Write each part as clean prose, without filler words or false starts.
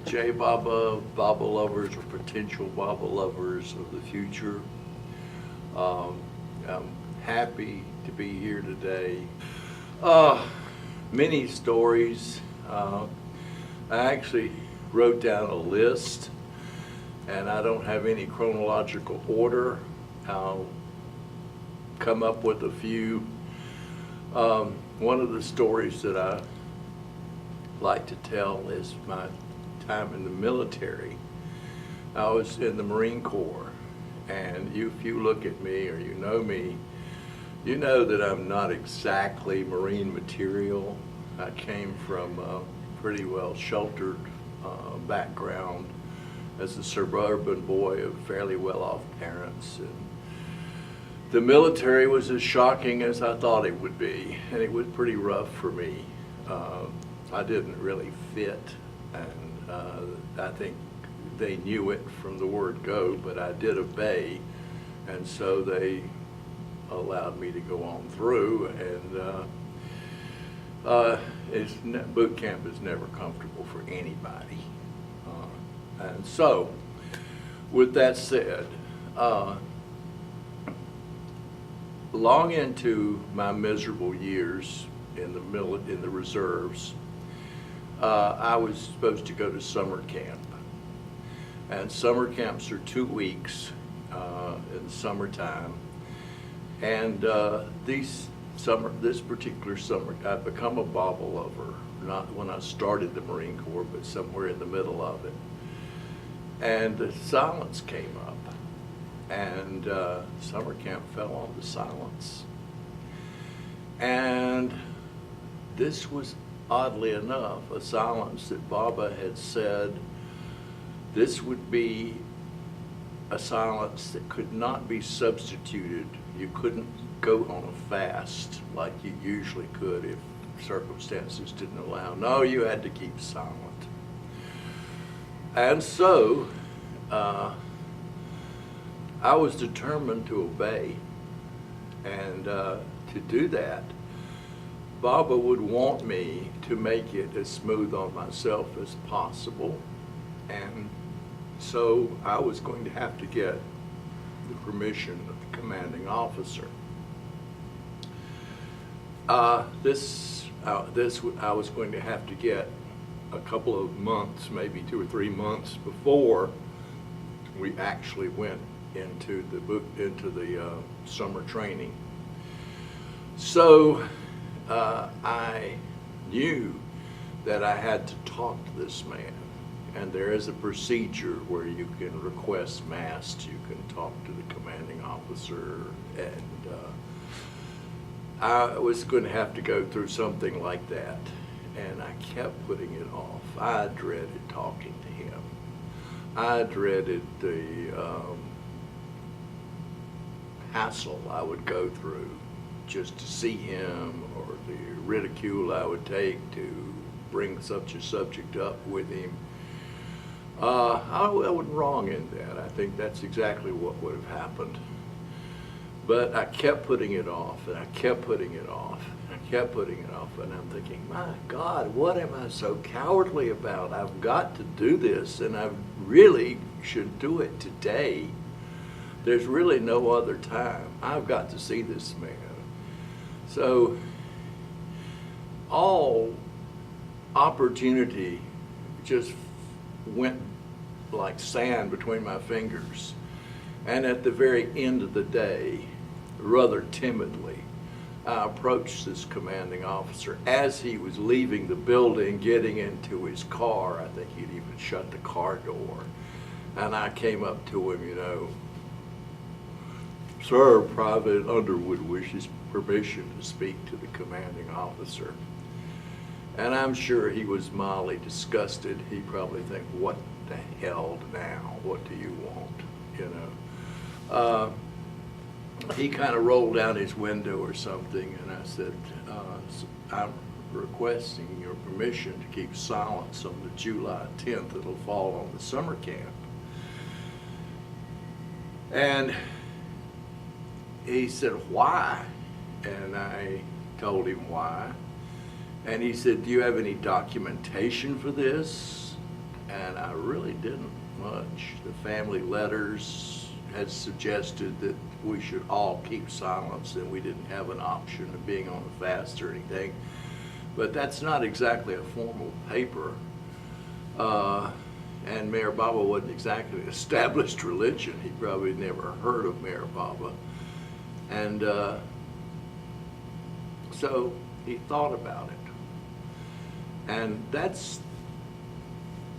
J Baba, Baba lovers or potential Baba lovers of the future. I'm happy to be here today. Many stories. I actually wrote down a list, and I don't have any chronological order. I'll come up with a few. One of the stories that I like to tell is my time in the military. I was in the Marine Corps, and if you look at me or you know me, you know that I'm not exactly Marine material. I came from a pretty well sheltered background as a suburban boy of fairly well-off parents. And the military was as shocking as I thought it would be, and it was pretty rough for me. I didn't really fit, and I think they knew it from the word go, but I did obey, and so they allowed me to go on through. And boot camp is never comfortable for anybody. And so, with that said, long into my miserable years in the reserves, I was supposed to go to summer camp. And summer camps are 2 weeks in the summertime. And this particular summer, I'd become a Baba lover, not when I started the Marine Corps, but somewhere in the middle of it. And the silence came up, and summer camp fell on the silence. And this was, oddly enough, a silence that Baba had said this would be a silence that could not be substituted. You couldn't go on a fast like you usually could if circumstances didn't allow. No, you had to keep silent. And so I was determined to obey, and to do that, Baba would want me to make it as smooth on myself as possible, and so I was going to have to get the permission of the commanding officer. I was going to have to get a couple of months, maybe 2 or 3 months before we actually went into the summer training. So I knew that I had to talk to this man, and there is a procedure where you can request masks, you can talk to the commanding officer, and I was going to have to go through something like that, and I kept putting it off. I dreaded talking to him. I dreaded the hassle I would go through just to see him, or the ridicule I would take to bring such a subject up with him. I wasn't wrong in that. I think that's exactly what would have happened. But I kept putting it off, and I kept putting it off, and I kept putting it off, and I'm thinking, my God, what am I so cowardly about? I've got to do this, and I really should do it today. There's really no other time. I've got to see this man. So all opportunity just went like sand between my fingers. And at the very end of the day, rather timidly, I approached this commanding officer as he was leaving the building, getting into his car. I think he'd even shut the car door. And I came up to him, Sir, Private Underwood wishes permission to speak to the commanding officer. And I'm sure he was mildly disgusted. He'd probably think, what the hell now? What do you want? He kind of rolled down his window or something, and I said, I'm requesting your permission to keep silence on the July 10th. It'll fall on the summer camp. And he said, why? And I told him why. And he said, do you have any documentation for this? and I really didn't much. The family letters had suggested that we should all keep silence, and we didn't have an option of being on the fast or anything. But that's not exactly a formal paper. And Mayor Baba wasn't exactly an established religion. He probably never heard of Mayor Baba. And so he thought about it. And that's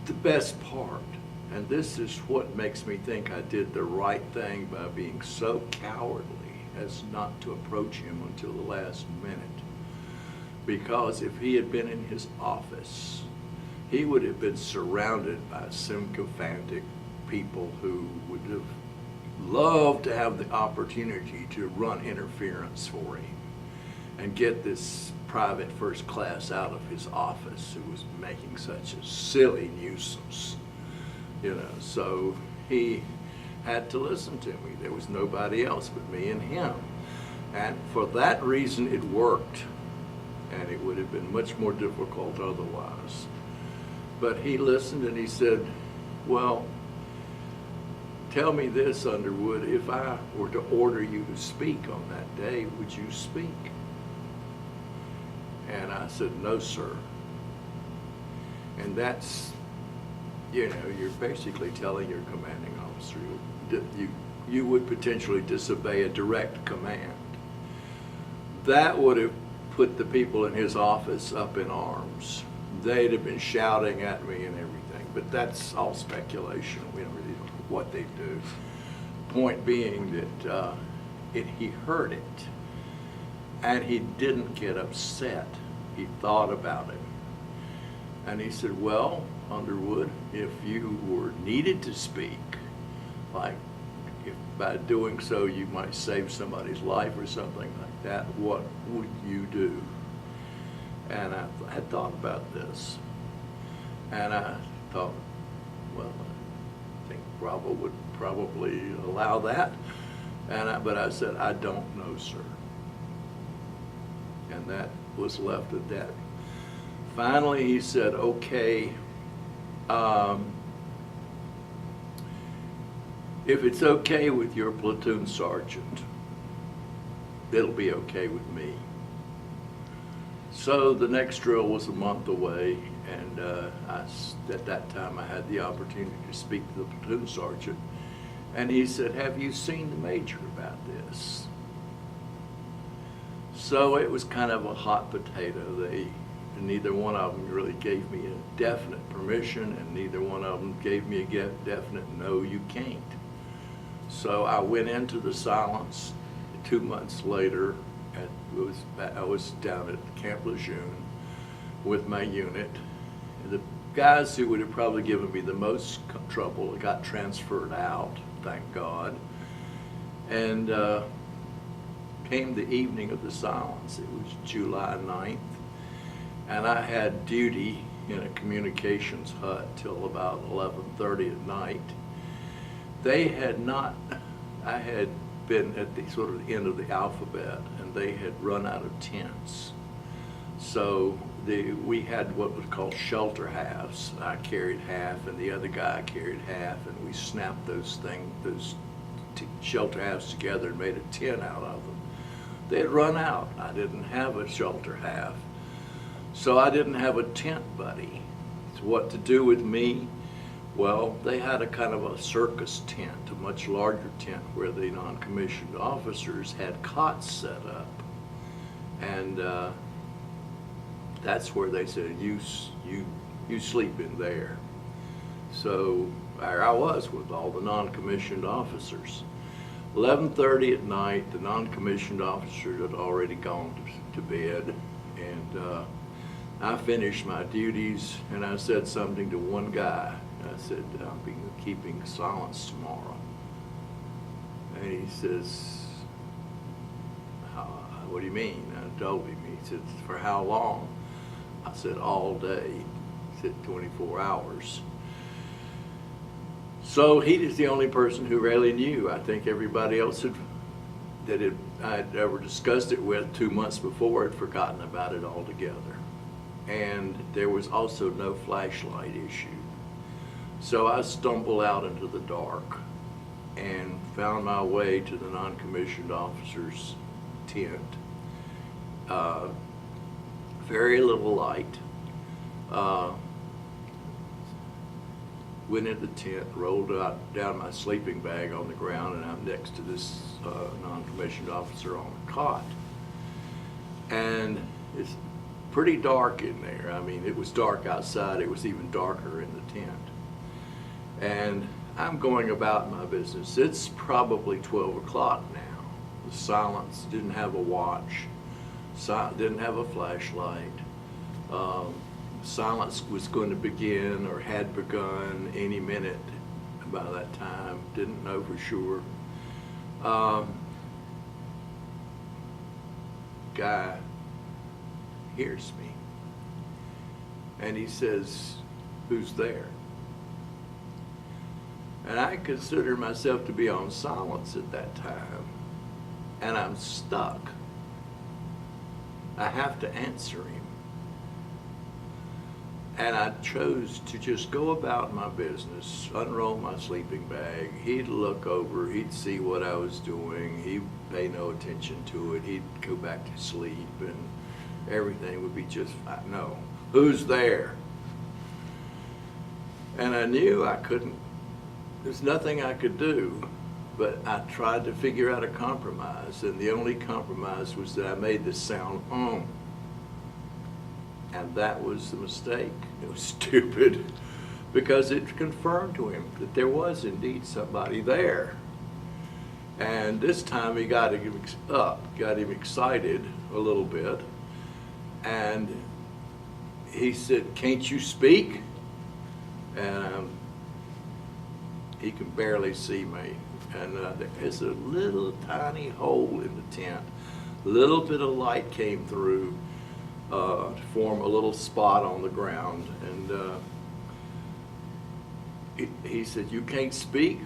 the best part. And this is what makes me think I did the right thing by being so cowardly as not to approach him until the last minute. Because if he had been in his office, he would have been surrounded by sycophantic people who would have loved to have the opportunity to run interference for him and get this private first class out of his office who was making such a silly nuisance. You know, so he had to listen to me. There was nobody else but me and him. And for that reason, it worked. And it would have been much more difficult otherwise. But he listened and he said, well, tell me this, Underwood, if I were to order you to speak on that day, would you speak? And I said, no, sir. And that's, you know, you're basically telling your commanding officer you would potentially disobey a direct command. That would have put the people in his office up in arms. They'd have been shouting at me and everything, but that's all speculation. We don't really know what they do. Point being that he heard it, and he didn't get upset. He thought about it. And he said, well, Underwood, if you were needed to speak, like if by doing so you might save somebody's life or something like that, what would you do? And I had thought about this. And I thought, well, I think Bravo would probably allow that. But I said, I don't know, sir. And that was left at that. Finally, he said, okay, if it's okay with your platoon sergeant, it'll be okay with me. So the next drill was a month away, and at that time I had the opportunity to speak to the platoon sergeant, and he said, have you seen the major about this? So it was kind of a hot potato. Neither one of them really gave me a definite permission, and neither one of them gave me a definite no, you can't. So I went into the silence. 2 months later, I was down at Camp Lejeune with my unit. The guys who would have probably given me the most trouble got transferred out, thank God. And came the evening of the silence. It was July 9th. And I had duty in a communications hut till about 11:30 at night. They had not, I had been at the sort of the end of the alphabet, and they had run out of tents. So we had what was called shelter halves. I carried half, and the other guy carried half, and we snapped those shelter halves together and made a tent out of them. They had run out. I didn't have a shelter half. So I didn't have a tent buddy. So what to do with me? Well, they had a kind of a circus tent, a much larger tent where the non-commissioned officers had cots set up. And that's where they said, you sleep in there. So there I was with all the non-commissioned officers. 11:30 at night, the non-commissioned officers had already gone to bed, and I finished my duties, and I said something to one guy. I said, I'll be keeping silence tomorrow. And he says, what do you mean? I told him. He said, for how long? I said, all day. He said, 24 hours. So he is the only person who really knew. I think everybody else I'd ever discussed it with 2 months before had forgotten about it altogether. And there was also no flashlight issue. So I stumbled out into the dark and found my way to the non-commissioned officer's tent. Very little light. Went in the tent, rolled down my sleeping bag on the ground, and I'm next to this non-commissioned officer on a cot. And it's pretty dark in there. I mean, it was dark outside. It was even darker in the tent. And I'm going about my business. It's probably 12 o'clock now. The silence, didn't have a watch, didn't have a flashlight. Silence was going to begin or had begun any minute by that time. Didn't know for sure. Guy hears me and he says, "Who's there?" And I consider myself to be on silence at that time, and I'm stuck. I have to answer him. And I chose to just go about my business, unroll my sleeping bag. He'd look over, he'd see what I was doing, he'd pay no attention to it, he'd go back to sleep, and everything would be just fine. No, who's there? And I knew I couldn't, there's nothing I could do, but I tried to figure out a compromise, and the only compromise was that I made the sound, and that was the mistake. It was stupid, because it confirmed to him that there was indeed somebody there. And this time he got him excited a little bit, and he said, "Can't you speak?" And he can barely see me, and there's a little tiny hole in the tent. A little bit of light came through to form a little spot on the ground, and he said, "You can't speak?"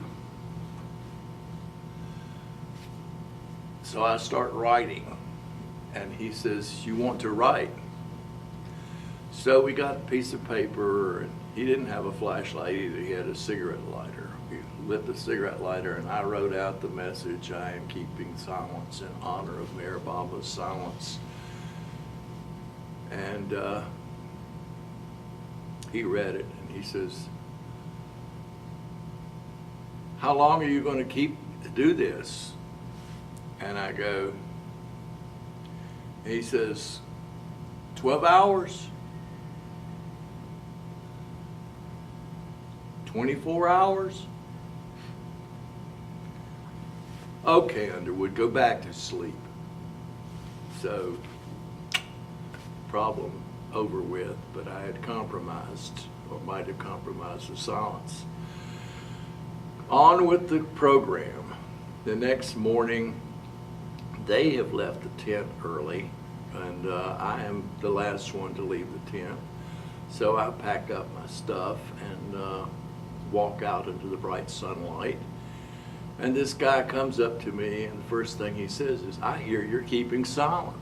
So I start writing, and he says, "You want to write?" So we got a piece of paper, and he didn't have a flashlight either. He had a cigarette lighter. He lit the cigarette lighter, and I wrote out the message, "I am keeping silence in honor of Mayor Baba's silence." And he read it, and he says, "How long are you going to do this?" And I go, he says, 12 hours, 24 hours. Okay, Underwood, go back to sleep. So, problem over with, but I had compromised, or might have compromised the silence. On with the program. The next morning, they have left the tent early, and I am the last one to leave the tent. So I pack up my stuff and walk out into the bright sunlight. And this guy comes up to me, and the first thing he says is, "I hear you're keeping silent."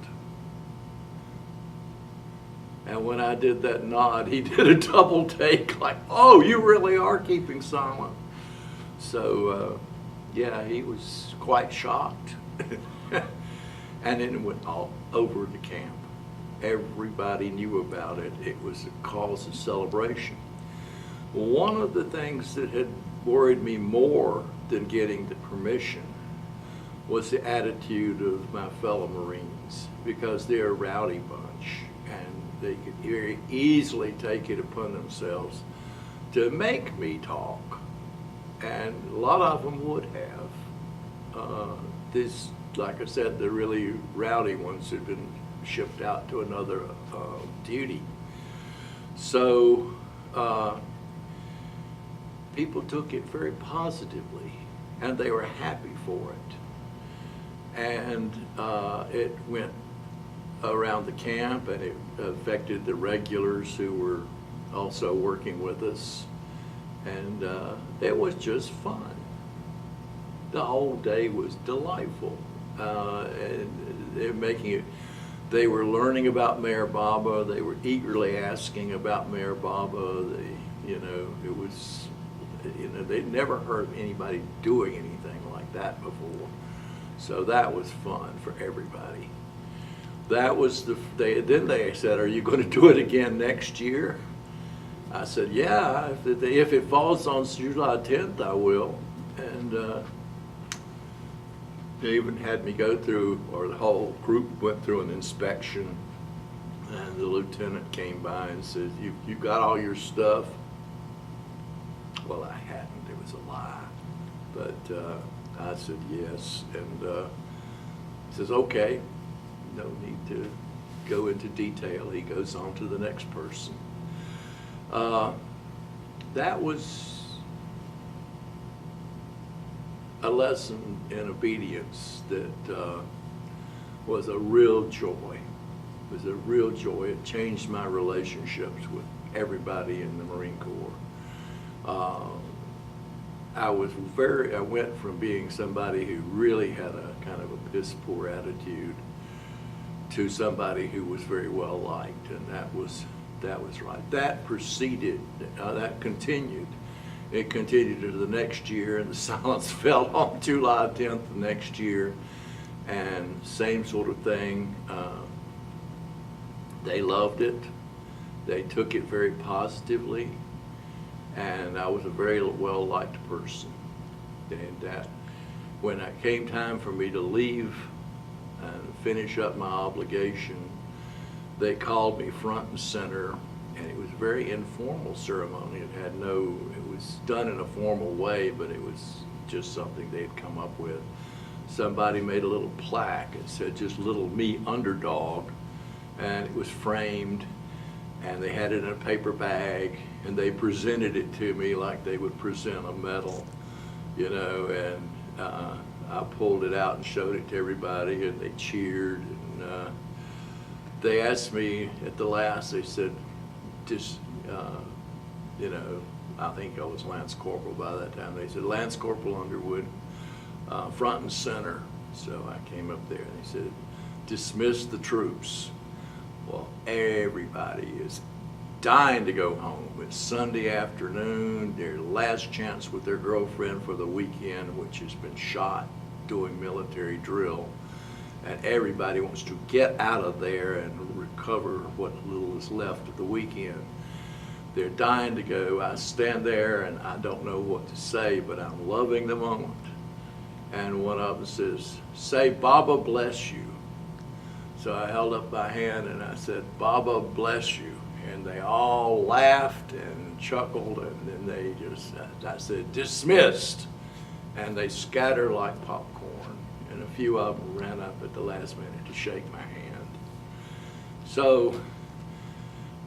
And when I did that nod, he did a double take, like, "Oh, you really are keeping silent." So, yeah, he was quite shocked. And then it went all over the camp. Everybody knew about it. It was a cause of celebration. One of the things that had worried me more than getting the permission was the attitude of my fellow Marines, because they're a rowdy bunch, and they could very easily take it upon themselves to make me talk, and a lot of them would have. This, like I said, the really rowdy ones had been shipped out to another duty. So people took it very positively, and they were happy for it. And it went around the camp, and it affected the regulars who were also working with us. And it was just fun. The whole day was delightful. And they're making it, they were learning about Mayor Baba. They were eagerly asking about Mayor Baba. It was you know, they'd never heard of anybody doing anything like that before. So that was fun for everybody. That was then they said, "Are you going to do it again next year?" I said, "Yeah, if it falls on July 10th, I will." And they even had me go through, or the whole group went through an inspection. And the lieutenant came by and said, you got all your stuff?" Well, I hadn't. It was a lie. But I said yes. And he says, "Okay, no need to go into detail." He goes on to the next person. That was a lesson in obedience that was a real joy. It was a real joy. It changed my relationships with everybody in the Marine Corps. I went from being somebody who really had a kind of a piss poor attitude to somebody who was very well liked, and that was right. That continued. It continued to the next year, and the silence fell on July 10th the next year, and same sort of thing. They loved it. They took it very positively, and I was a very well-liked person. And when it came time for me to leave and finish up my obligation, they called me front and center, and it was a very informal ceremony. It was done in a formal way, but it was just something they had come up with. Somebody made a little plaque. It said just "Little Me Underdog," and it was framed, and they had it in a paper bag, and they presented it to me like they would present a medal, you know, and I pulled it out and showed it to everybody, and they cheered. And they asked me at the last, they said, just, you know, I think I was Lance Corporal by that time. They said, "Lance Corporal Underwood, front and center." So I came up there, and they said, "Dismiss the troops." Well, everybody is dying to go home. It's Sunday afternoon, their last chance with their girlfriend for the weekend, which has been shot doing military drill. And everybody wants to get out of there and recover what little is left of the weekend. They're dying to go. I stand there and I don't know what to say, but I'm loving the moment. And one of them says, "Say, Baba bless you." So I held up my hand and I said, "Baba bless you." And they all laughed and chuckled, and then I said, "Dismissed." And they scattered like popcorn. And a few of them ran up at the last minute to shake my hand. So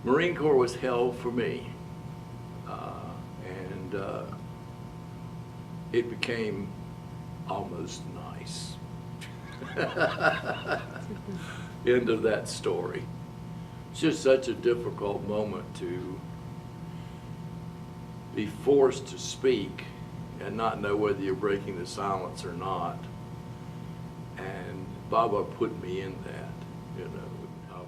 Marine Corps was hell for me. And it became almost nice. End of that story. It's just such a difficult moment to be forced to speak and not know whether you're breaking the silence or not. And Baba put me in that, you know.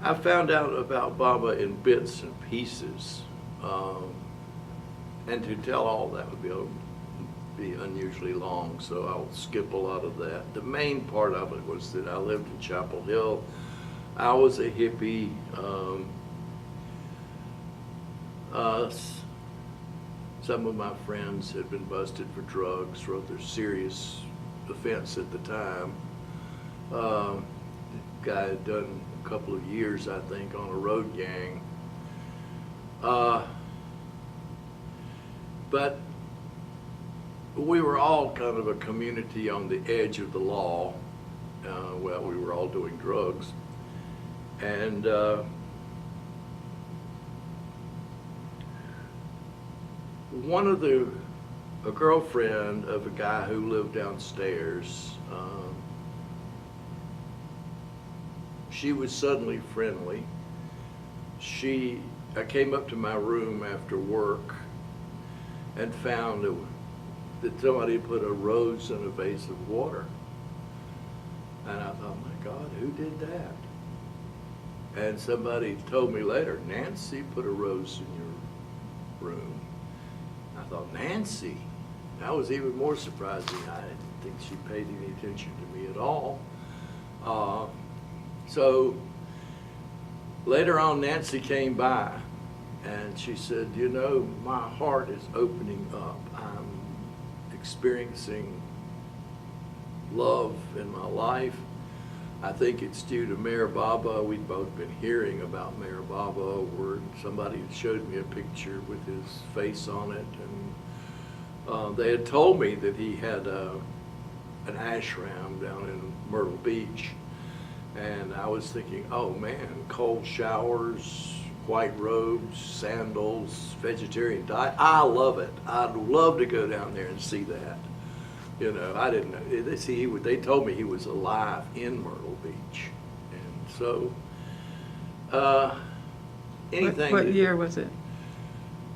I found out about Baba in bits and pieces, and to tell all that would be unusually long, so I'll skip a lot of that. The main part of it was that I lived in Chapel Hill. I was a hippie. Some of my friends had been busted for drugs, rather serious offense at the time. Guy had done a couple of years, I think, on a road gang. But we were all kind of a community on the edge of the law. Well, we were all doing drugs. And a girlfriend of a guy who lived downstairs, she was suddenly friendly. I came up to my room after work and found that somebody had put a rose in a vase of water. And I thought, my God, who did that? And somebody told me later, Nancy put a rose in your room. I thought, Nancy? That was even more surprising. I didn't think she paid any attention to me at all. So later on, Nancy came by and she said, you know, my heart is opening up. I'm experiencing love in my life. I think it's due to Mayor Baba. We'd both been hearing about Mayor Baba, where somebody had showed me a picture with his face on it, and they had told me that he had an ashram down in Myrtle Beach. And I was thinking, oh man, cold showers, white robes, sandals, vegetarian diet. I love it. I'd love to go down there and see that. You know, I didn't know. They told me he was alive in Myrtle Beach. And so, anything. What year was it?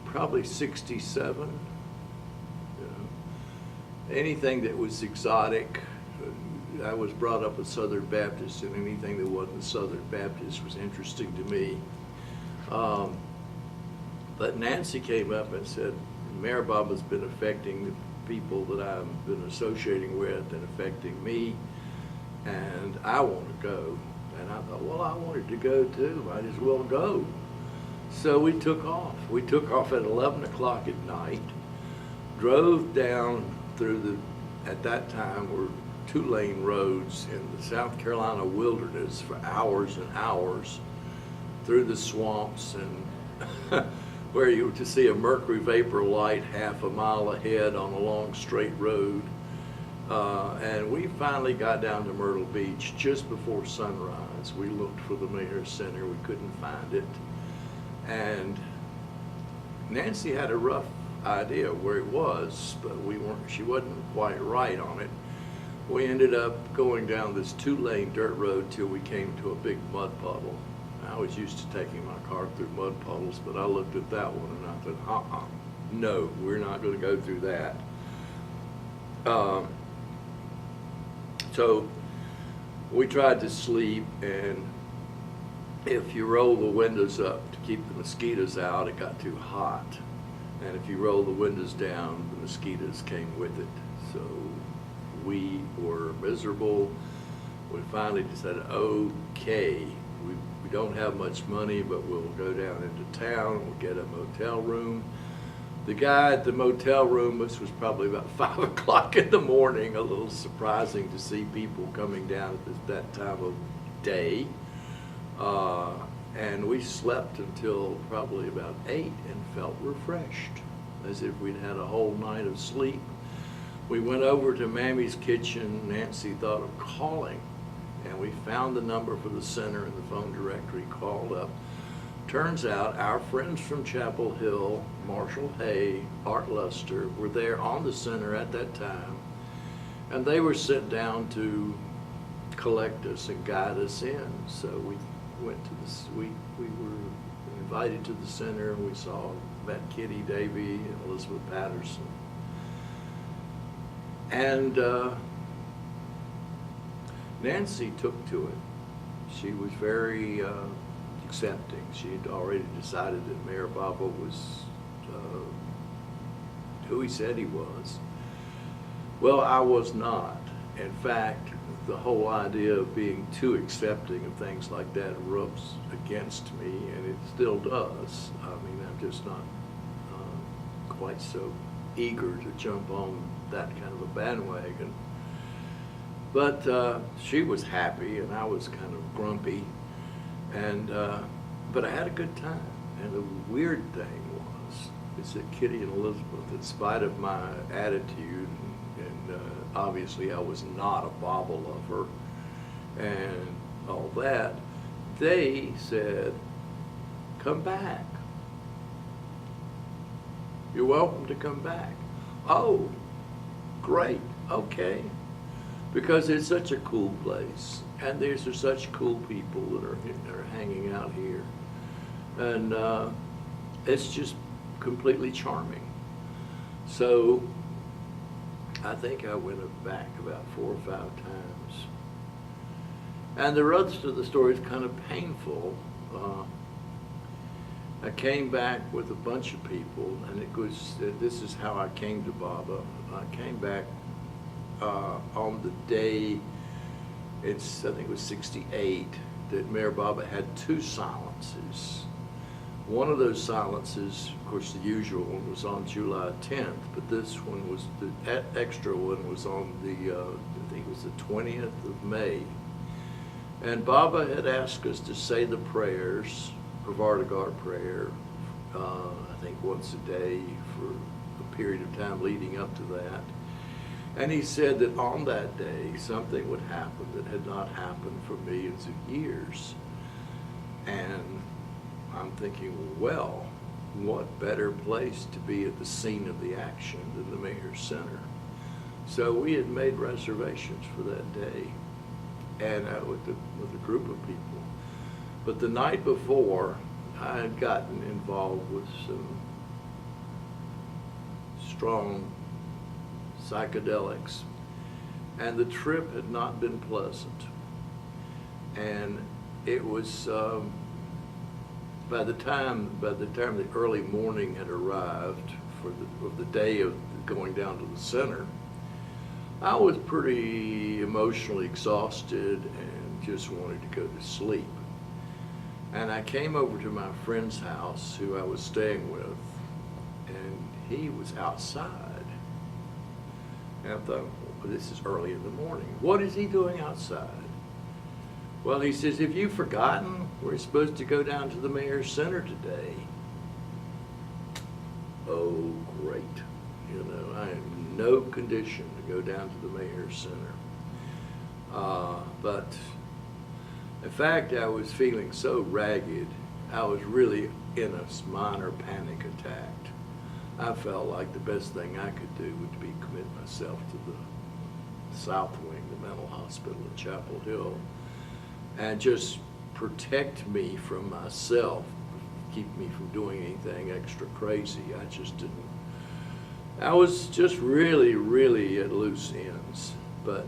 Probably 67. You know, anything that was exotic. I was brought up a Southern Baptist, and anything that wasn't Southern Baptist was interesting to me. But Nancy came up and said, Mayor Baba's been affecting the people that I've been associating with and affecting me, and I want to go. And I thought, well, I wanted to go too. Might as well go. So we took off. We took off at 11 o'clock at night, drove down through at that time were 2-lane roads in the South Carolina wilderness for hours and hours through the swamps, and where you were to see a mercury vapor light half a mile ahead on a long straight road. And we finally got down to Myrtle Beach just before sunrise. We looked for the Mayor's Center. We couldn't find it. And Nancy had a rough idea where it was, but she wasn't quite right on it. We ended up going down this 2-lane dirt road till we came to a big mud puddle. I was used to taking my car through mud puddles, but I looked at that one and I thought, no, we're not going to go through that. So we tried to sleep, and if you roll the windows up to keep the mosquitoes out, it got too hot. And if you roll the windows down, the mosquitoes came with it. So we were miserable. We finally decided, okay, we don't have much money, but we'll go down into town, we'll get a motel room. The guy at the motel room, this was probably about 5 o'clock in the morning, a little surprising to see people coming down at that time of day. And we slept until probably about 8 and felt refreshed, as if we'd had a whole night of sleep. We went over to Mammy's kitchen. Nancy thought of calling, and we found the number for the center in the phone directory, called up. Turns out our friends from Chapel Hill, Marshall Hay, Art Luster, were there on the center at that time, and they were sent down to collect us and guide us in. So we went to we were invited to the center, and we met Kitty Davy and Elizabeth Patterson. And Nancy took to it. She was very accepting. She had already decided that Mayor Baba was who he said he was. Well, I was not. In fact, the whole idea of being too accepting of things like that rubs against me, and it still does. I mean, I'm just not quite so eager to jump on that kind of a bandwagon. But she was happy, and I was kind of grumpy, and but I had a good time. And the weird thing is that Kitty and Elizabeth, in spite of my attitude, and obviously I was not a Baba lover and all that, they said, come back. You're welcome to come back. Oh, great, okay. Because it's such a cool place, and there's such cool people that are hanging out here. And it's just completely charming. So I think I went back about 4 or 5 times. And the rest of the story is kind of painful. I came back with a bunch of people, and this is how I came to Baba. I came back on the day, I think it was 68, that Mayor Baba had 2 silences. One of those silences, of course, the usual one was on July 10th, but this one was, the extra one was on I think it was the 20th of May. And Baba had asked us to say the prayers, Pravartagar prayer, I think once a day for a period of time leading up to that. And he said that on that day, something would happen that had not happened for millions of years. And I'm thinking, well, what better place to be at the scene of the action than the Mayor's Center? So we had made reservations for that day, and with a group of people. But the night before, I had gotten involved with some strong psychedelics, and the trip had not been pleasant. And it was by the time the early morning had arrived of the day of going down to the center, I was pretty emotionally exhausted and just wanted to go to sleep. And I came over to my friend's house, who I was staying with, and he was outside. And I thought, well, this is early in the morning. What is he doing outside? Well, he says, have you forgotten? We're supposed to go down to the Mayor's Center today. Oh, great. You know, I am in no condition to go down to the Mayor's Center. But in fact, I was feeling so ragged, I was really in a minor panic attack. I felt like the best thing I could do would be commit myself to the South Wing, the mental hospital in Chapel Hill, and just protect me from myself, keep me from doing anything extra crazy. I was just really, really at loose ends. But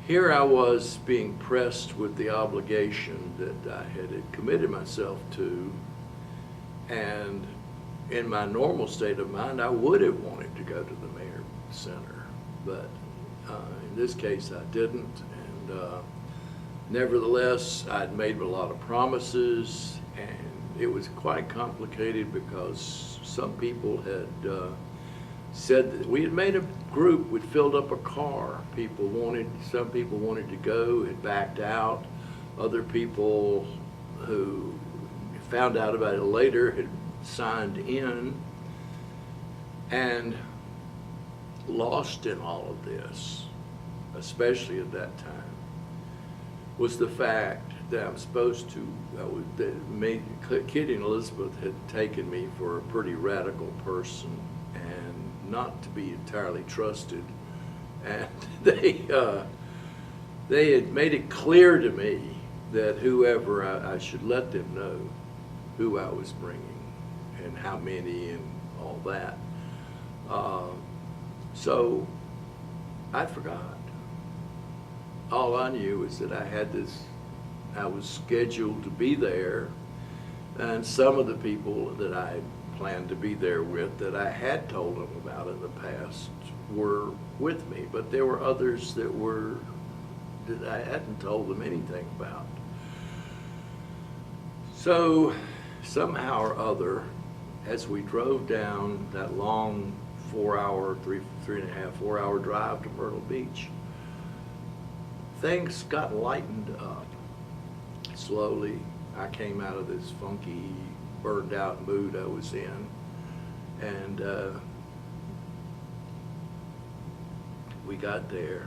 here I was being pressed with the obligation that I had committed myself to, and in my normal state of mind, I would have wanted to go to the Mayor's Center, but in this case I didn't. And nevertheless, I'd made a lot of promises, and it was quite complicated because some people had said that we had made a group, we'd filled up a car. Some people wanted to go, had backed out. Other people who found out about it later had signed in. And lost in all of this, especially at that time, was the fact that I'm supposed to, Kitty and Elizabeth had taken me for a pretty radical person and not to be entirely trusted. And they had made it clear to me that whoever, I should let them know who I was bringing and how many and all that. So I forgot. All I knew was that I was scheduled to be there, and some of the people that I planned to be there with that I had told them about in the past were with me, but there were others that I hadn't told them anything about. So somehow or other, as we drove down that long 4-hour, 4 hour drive to Myrtle Beach, things got lightened up. Slowly, I came out of this funky, burned out mood I was in, and we got there,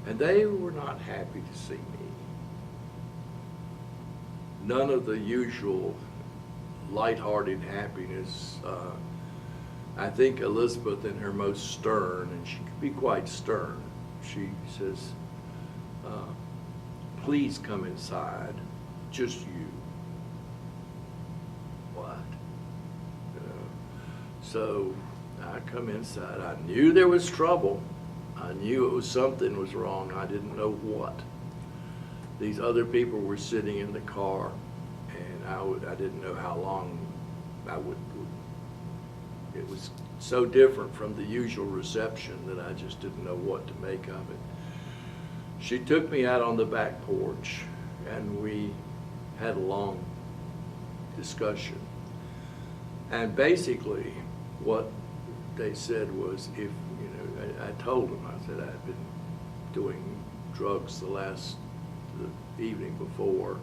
and they were not happy to see me. None of the usual lighthearted happiness. I think Elizabeth, in her most stern, and she could be quite stern, she says, please come inside, just you. What? So I come inside. I knew there was trouble. I knew something was wrong. I didn't know what. these other people were sitting in the car, and I didn't know how long I would. It was so different from the usual reception that I just didn't know what to make of it. She took me out on the back porch, and we had a long discussion. And basically, what they said was, if, I told them, I said I'd been doing drugs the evening before,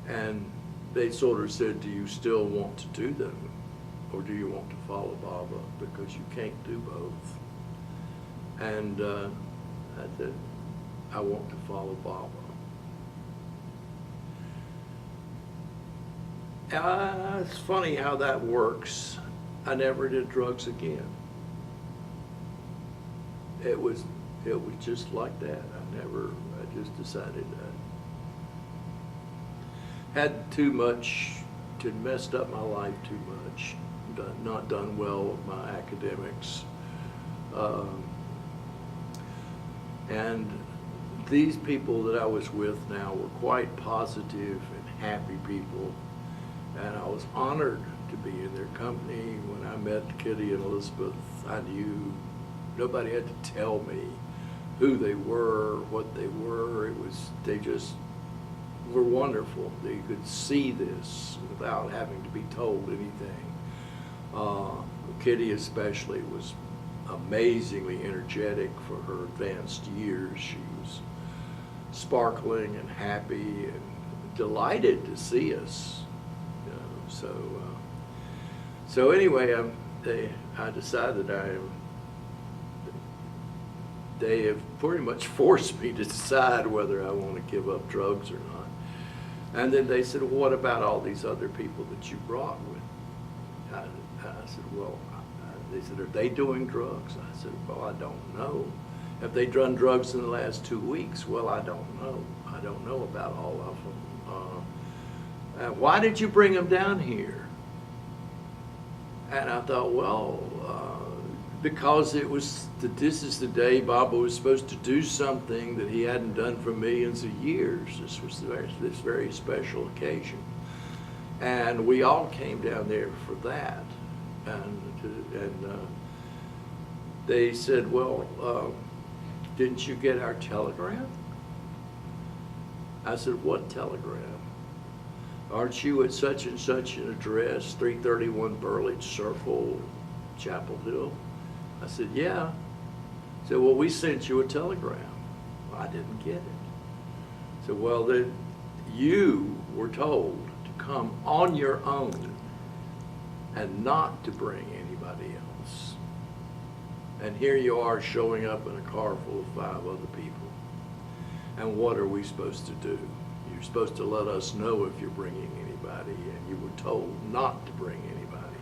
and they sort of said, do you still want to do them, or do you want to follow Baba? Because you can't do both. And I said, I want to follow Baba. It's funny how that works. I never did drugs again. It was just like that. I just decided I had too much, messed up my life too much, not done well with my academics. And these people that I was with now were quite positive and happy people, and I was honored to be in their company. When I met Kitty and Elizabeth, I knew nobody had to tell me who they were, what they were. They just were wonderful. They could see this without having to be told anything. Kitty especially was amazingly energetic for her advanced years. She was sparkling and happy and delighted to see us. So anyway, I decided they have pretty much forced me to decide whether I want to give up drugs or not. And then they said, well, what about all these other people that you brought with? I said, well, they said, are they doing drugs? I said, well, I don't know. Have they done drugs in the last 2 weeks? Well, I don't know. I don't know about all of them. Why did you bring them down here? And I thought, well, because this is the day Baba was supposed to do something that he hadn't done for millions of years. This was this very special occasion. And we all came down there for that. And they said, well, didn't you get our telegram? I said, what telegram? Aren't you at such and such an address, 331 Burlage Circle, Chapel Hill? I said, yeah. He said, well, we sent you a telegram. Well, I didn't get it. I said, well, then you were told to come on your own and not to bring anybody else. And here you are showing up in a car full of 5 other people. And what are we supposed to do? You're supposed to let us know if you're bringing anybody, and you were told not to bring anybody.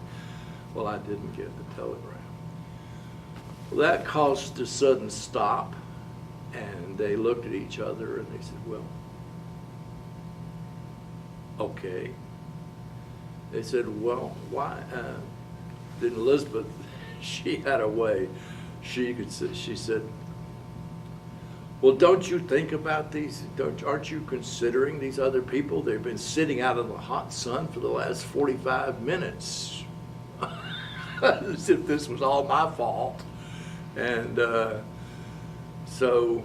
Well, I didn't get the telegram. Well, that caused a sudden stop, and they looked at each other and they said, well, okay. They said, well, why? Then Elizabeth, she had a way. She said, well, don't you think about these? Aren't you considering these other people? They've been sitting out in the hot sun for the last 45 minutes. As if this was all my fault. And so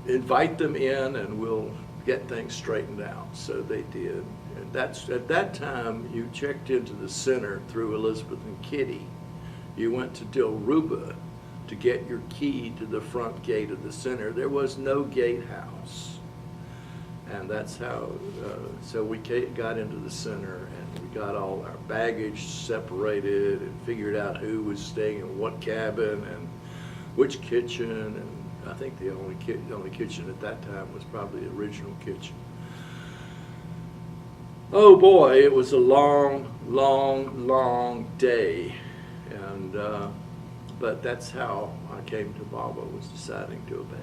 invite them in and we'll get things straightened out. So they did. And at that time, you checked into the center through Elizabeth and Kitty. You went to Dilruba to get your key to the front gate of the center. There was no gatehouse. And that's how, so we got into the center and we got all our baggage separated and figured out who was staying in what cabin and which kitchen. And I think the only kitchen at that time was probably the original kitchen. Oh boy, it was a long, long, long day. And, but that's how I came to Baba, was deciding to obey.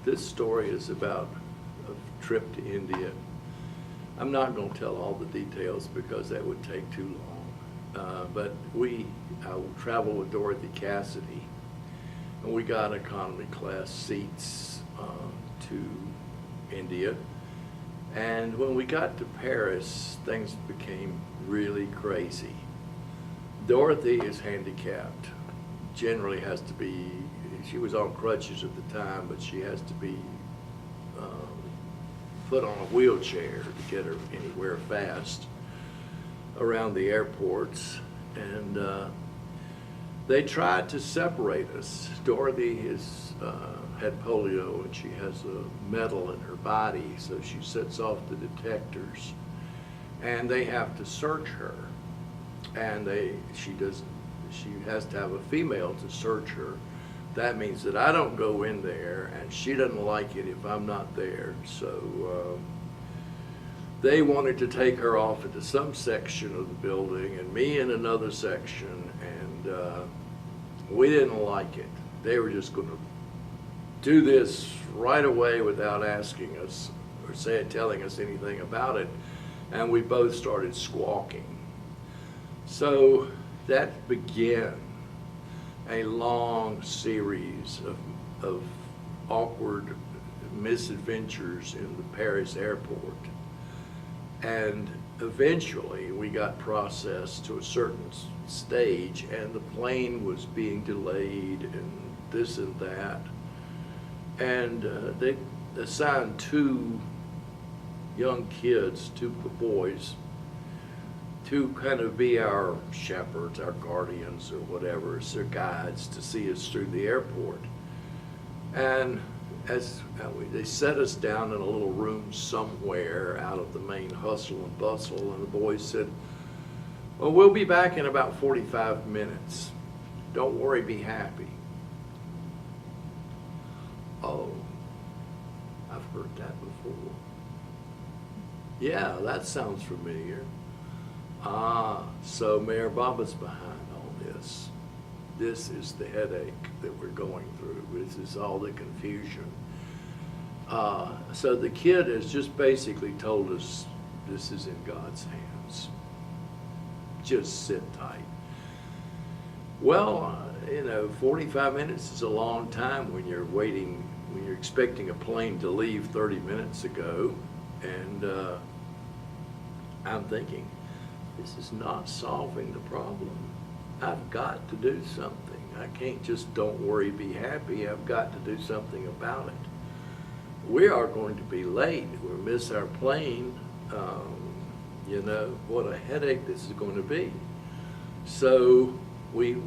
This story is about a trip to India. I'm not going to tell all the details because that would take too long. But I traveled with Dorothy Cassidy. and we got economy class seats to India. And when we got to Paris, things became really crazy. Dorothy is handicapped, generally has to be, she was on crutches at the time, but she has to be put on a wheelchair to get her anywhere fast around the airports. And they tried to separate us. Dorothy had polio, and she has a metal in her body, so she sets off the detectors, and they have to search her. And she has to have a female to search her. That means that I don't go in there, and she doesn't like it if I'm not there. So they wanted to take her off into some section of the building and me in another section, and we didn't like it. They were just going to do this right away without asking us or telling us anything about it, and we both started squawking. So that began a long series of awkward misadventures in the Paris airport. And eventually we got processed to a certain stage, and the plane was being delayed and this and that. And they assigned two young kids, two boys, to kind of be our shepherds, our guardians or whatever, as their guides to see us through the airport. And they set us down in a little room somewhere out of the main hustle and bustle, and the boys said, well, we'll be back in about 45 minutes. Don't worry, be happy. Oh, I've heard that before. Yeah, that sounds familiar. Ah, so Mayor Baba's behind all this. This is the headache that we're going through. This is all the confusion. So the kid has just basically told us this is in God's hands. Just sit tight. Well, 45 minutes is a long time when you're waiting, when you're expecting a plane to leave 30 minutes ago. And I'm thinking, this is not solving the problem. I've got to do something. I can't just don't worry, be happy. I've got to do something about it. We are going to be late. We'll miss our plane. What a headache this is going to be. So we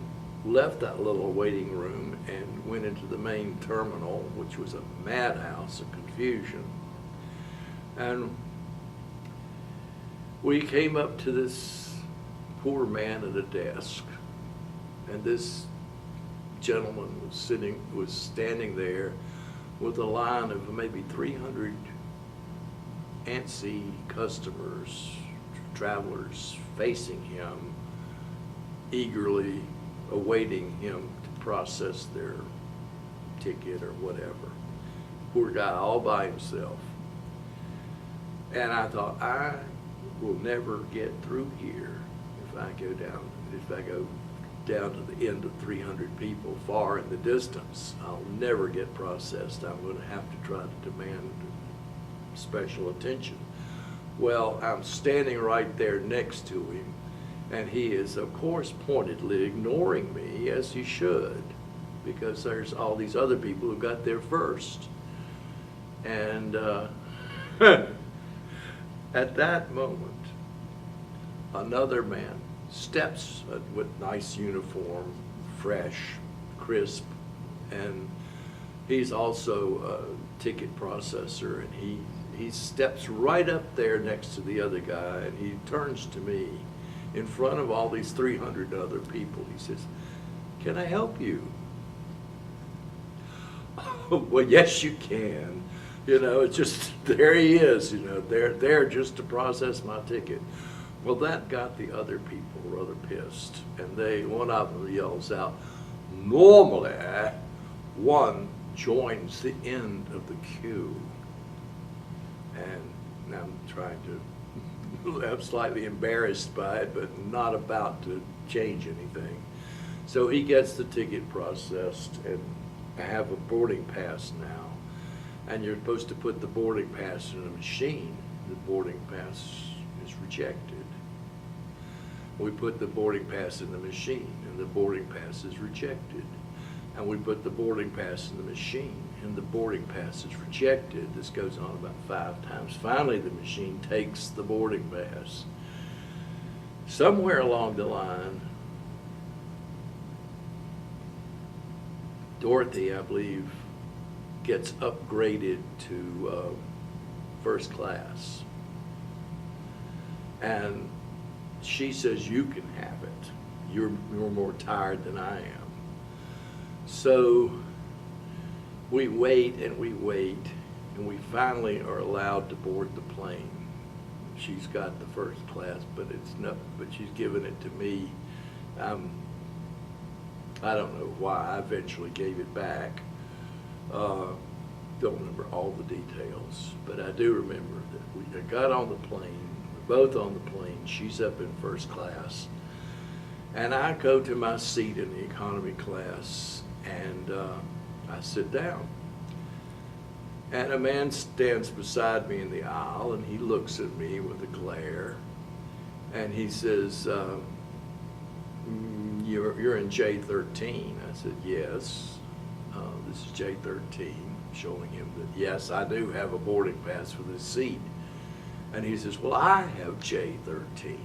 left that little waiting room and went into the main terminal, which was a madhouse of confusion. And we came up to this poor man at a desk, and this gentleman was standing there with a line of maybe 300 antsy customers, travelers facing him, eagerly awaiting him to process their ticket or whatever. Poor guy all by himself. And I thought, I will never get through here if I go down to the end of 300 people far in the distance. I'll never get processed. I'm going to have to try to demand special attention. Well, I'm standing right there next to him, and he is, of course, pointedly ignoring me, as he should, because there's all these other people who got there first. And at that moment, another man steps with nice uniform, fresh, crisp, and he's also a ticket processor, and he steps right up there next to the other guy, and he turns to me in front of all these 300 other people. He says, "Can I help you?" Well, yes, you can. It's just, there he is, they're there just to process my ticket. Well, that got the other people rather pissed, and one of them yells out, "Normally, one joins the end of the queue." And I'm trying to, I'm slightly embarrassed by it, but not about to change anything. So he gets the ticket processed, and have a boarding pass now, and you're supposed to put the boarding pass in a machine. The boarding pass is rejected. We put the boarding pass in the machine, and the boarding pass is rejected. And we put the boarding pass in the machine, and the boarding pass is rejected. This goes on about 5 times. Finally, the machine takes the boarding pass. Somewhere along the line, Dorothy, I believe, gets upgraded to first class. And she says, you can have it. You're more tired than I am. So we wait, and we finally are allowed to board the plane. She's got the first class, but she's given it to me. I don't know why. I eventually gave it back. Don't remember all the details, but I do remember that we got on the plane. We're both on the plane. She's up in first class, and I go to my seat in the economy class, and I sit down. And a man stands beside me in the aisle, and he looks at me with a glare, and he says, you're in J13. I said, yes, this is J13, showing him that, yes, I do have a boarding pass for this seat. And he says, well, I have J13.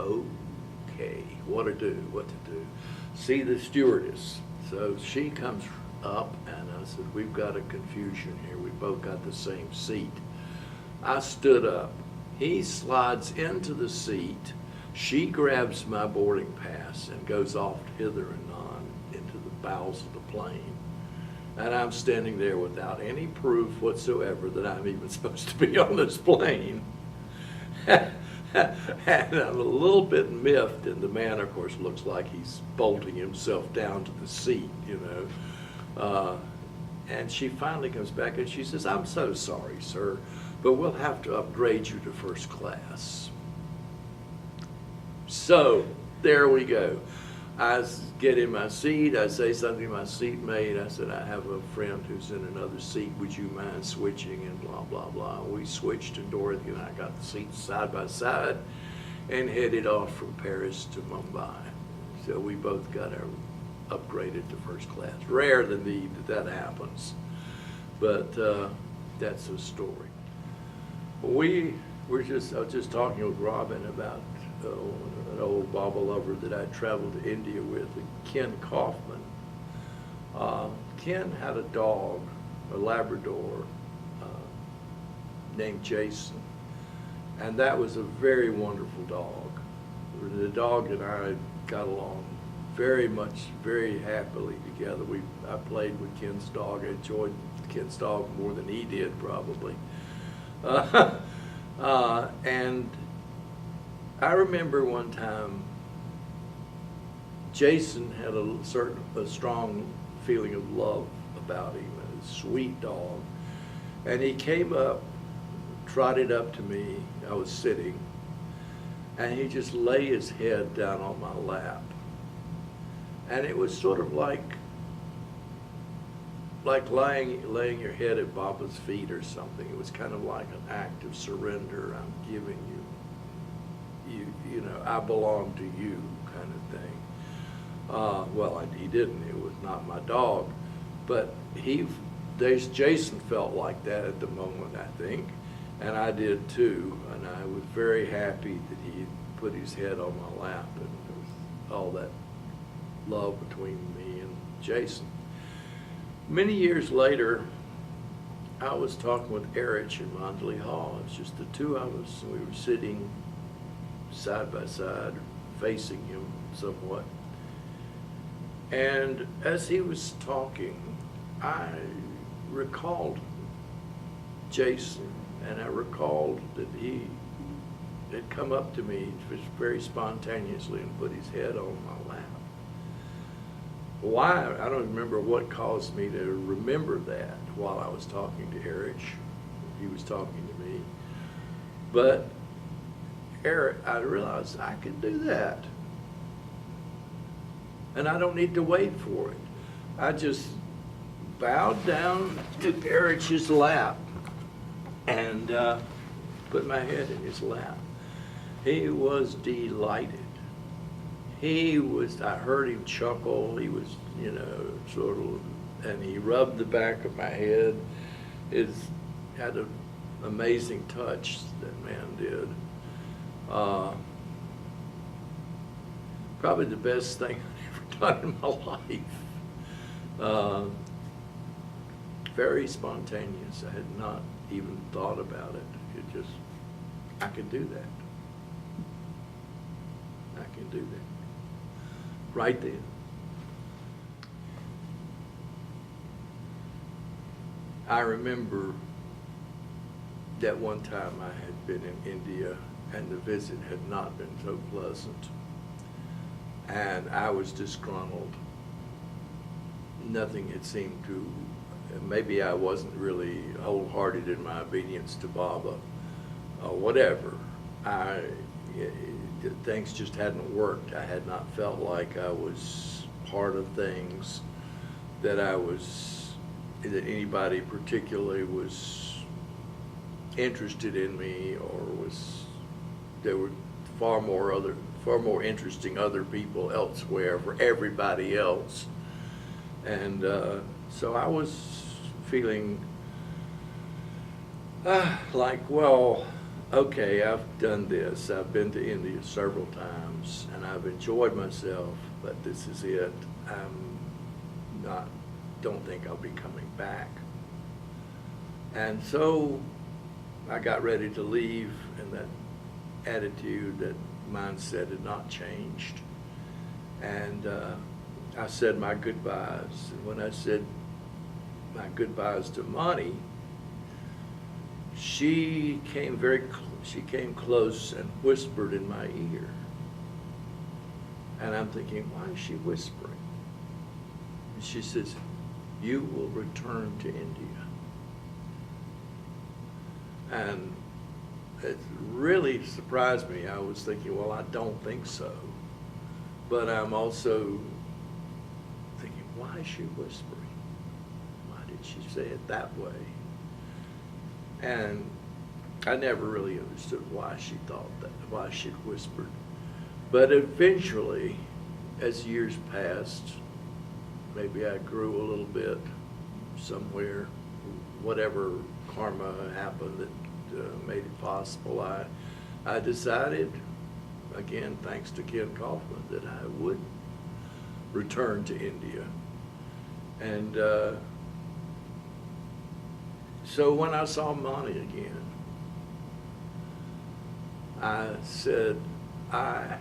Okay, what to do? See the stewardess. So she comes up, and I said, we've got a confusion here. We both got the same seat. I stood up. He slides into the seat. She grabs my boarding pass and goes off hither and yon into the bowels of the plane. And I'm standing there without any proof whatsoever that I'm even supposed to be on this plane. And I'm a little bit miffed, and the man, of course, looks like he's bolting himself down to the seat, you know. And she finally comes back, and she says, I'm so sorry, sir, but we'll have to upgrade you to first class. So there we go. I get in my seat. I say something to my seatmate. I said, I have a friend who's in another seat. Would you mind switching? And blah, blah, blah. We switched, and Dorothy and I got the seats side by side and headed off from Paris to Mumbai. So we both got upgraded to first class. Rare indeed that happens, but that's a story. I was just talking with Robin about an old Baba lover that I traveled to India with, Ken Kaufman. Ken had a dog, a Labrador, named Jason, and that was a very wonderful dog. The dog and I got along very much, very happily together. I played with Ken's dog. I enjoyed Ken's dog more than he did, probably. And I remember one time Jason had a strong feeling of love about him, a sweet dog. And he came up, trotted up to me. I was sitting, and he just lay his head down on my lap. And it was sort of like laying your head at Baba's feet or something. It was kind of like an act of surrender. I'm giving you, you know, I belong to you kind of thing. Well, he didn't. It was not my dog. But Jason felt like that at the moment, I think. And I did too. And I was very happy that he put his head on my lap, and there was all that love between me and Jason. Many years later, I was talking with Erich in Mondley Hall. It was just the two of us, and we were sitting side by side, facing him somewhat. And as he was talking, I recalled Jason, and I recalled that he had come up to me just very spontaneously and put his head on my lap. Why? I don't remember what caused me to remember that while I was talking to Erich. He was talking to me. But I realized I could do that. And I don't need to wait for it. I just bowed down to Eric's lap and put my head in his lap. He was delighted. I heard him chuckle. He was, sort of, and he rubbed the back of my head. Had an amazing touch, that man did. Probably the best thing I've ever done in my life. Very spontaneous. I had not even thought about it. I could do that. I can do that. Right then. I remember that one time I had been in India and the visit had not been so pleasant. And I was disgruntled. Nothing had seemed to, maybe I wasn't really wholehearted in my obedience to Baba or whatever. Things just hadn't worked. I had not felt like I was part of things, that anybody particularly was interested in me, or there were far more interesting other people elsewhere for everybody else. And so I was feeling like, well, okay, I've done this. I've been to India several times and I've enjoyed myself, but this is it. Don't think I'll be coming back. And so I got ready to leave, and that attitude, that mindset had not changed. And I said my goodbyes. And when I said my goodbyes to Monty, she came close and whispered in my ear. And I'm thinking, why is she whispering? And she says, "You will return to India." And it really surprised me. I was thinking, well, I don't think so. But I'm also thinking, why is she whispering? Why did she say it that way? And I never really understood why she thought that, why she'd whispered. But eventually, as years passed, maybe I grew a little bit somewhere, whatever karma happened that made it possible. I decided, again, thanks to Ken Kaufman, that I would return to India. And so when I saw Monty again, I said, I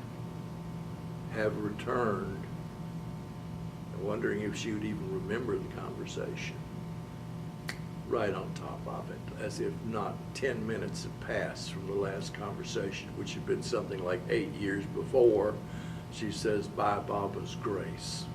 have returned, wondering if she would even remember the conversation. Right on top of it, as if not 10 minutes had passed from the last conversation, which had been something like 8 years before. She says, "By Baba's grace."